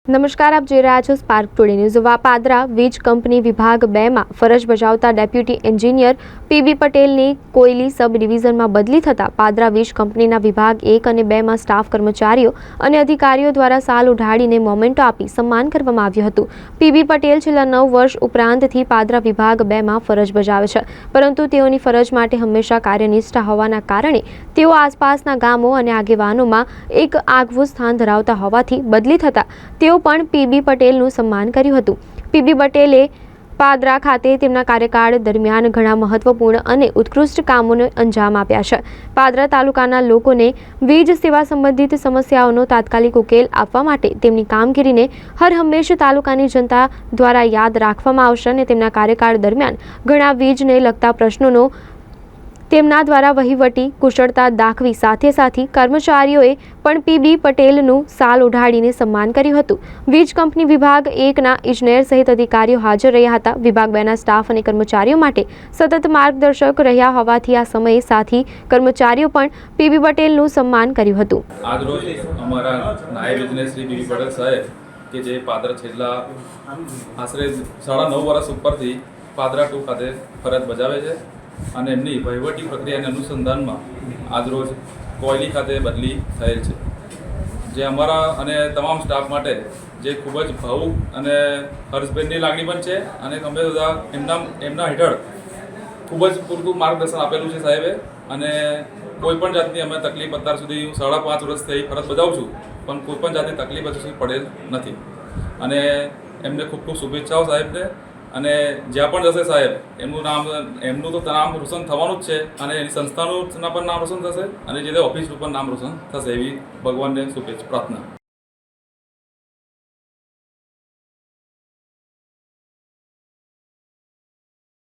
નમસ્કાર, આપ જોઈ રહ્યા છો સ્પાર્ક ટુડે ન્યૂઝ। પાદરા વીજ કંપની વિભાગ 2 માં ફરજ બજાવતા ડેપ્યુટી એન્જિનિયર પીબી પટેલની કોયલી સબ ડિવિઝનમાં બદલી થતાં પાદરા વીજ કંપનીના વિભાગ 1 અને 2 માં સ્ટાફ કર્મચારીઓ અને અધિકારીઓ દ્વારા સાલ ઉઢાડીને મોમેન્ટો આપી સન્માન કરવામાં આવ્યું હતું। પીબી પટેલ છેલ્લા 9 વર્ષ ઉપરાંતથી પાદરા વિભાગ 2 માં ફરજ બજાવે છે, પરંતુ તેઓની ફરજ માટે હંમેશા કાર્યનિષ્ઠ હોવાના કારણે તેઓ આસપાસના ગામો અને આગેવાનોમાં એક આગવું સ્થાન ધરાવતા હોવાથી બદલી થતાં તેઓ પણ પીબી પટેલનું સન્માન કર્યું હતું। પીબી પટેલે પાદરા ખાતે તેમના કાર્યકાળ દરમિયાન ઘણા મહત્વપૂર્ણ અને ઉત્કૃષ્ટ કામોને અંજામ આપ્યા છે। પાદરા તાલુકાના લોકોને વીજ સેવા સંબંધિત સમસ્યાઓનો તાત્કાલિક ઉકેલ આપવા માટે તેમની કામગીરીને હર હંમેશ તાલુકાની જનતા દ્વારા યાદ રાખવામાં આવશે અને તેમના કાર્યકાળ દરમિયાન ઘણા વીજને લગતા પ્રશ્નોનો તેમના દ્વારા વહીવટી કુશળતા દાખવી સાથે કર્મચારીઓએ પણ પીબી પટેલનું સાલ ઉઢાડીને સન્માન કર્યું હતું। વીજ કંપની વિભાગ 1ના ઇજનેર સહિત અધિકારીઓ હાજર રહ્યા હતા। વિભાગ 2ના સ્ટાફ અને કર્મચારીઓ માટે સતત માર્ગદર્શક રહ્યા હોવાથી આ સમયે સાથી કર્મચારીઓ પણ પીબી પટેલનું સન્માન કર્યું હતું। આજરોજ અમારા નાયબ ઇજનેર શ્રી પીબી પટેલ સાહેબ કે જે પાદરા છેલ્લા આશરે 9.5 વર્ષ ઉપરથી પાદરા 2 ખાતે ફરજ બજાવે છે અને એમની વહીવટી પ્રક્રિયાના અનુસંધાનમાં આજરોજ કોયલી ખાતે બદલી થયેલ છે, જે અમારા અને તમામ સ્ટાફ માટે જે ખૂબ જ ભાવુક અને હર્ષભેરની લાગણી પણ છે અને અમે બધા એમના હેઠળ ખૂબ જ પૂરતું માર્ગદર્શન આપેલું છે સાહેબે। અને કોઈપણ જાતની અમે તકલીફ અત્યાર સુધી 5.5 વર્ષથી ફરજ બજાવું છું, પણ કોઈપણ જાતની તકલીફ હજુ સુધી પડેલ નથી અને એમને ખૂબ ખૂબ શુભેચ્છાઓ સાહેબને। અને જ્યાં પણ જશે સાહેબ એમનું તો નામ રોશન થવાનું જ છે અને એની સંસ્થાનું પણ નામ રોશન થશે અને જે ઓફિસનું પણ નામ રોશન થશે એવી ભગવાનને શુભેચ્છા પ્રાર્થના।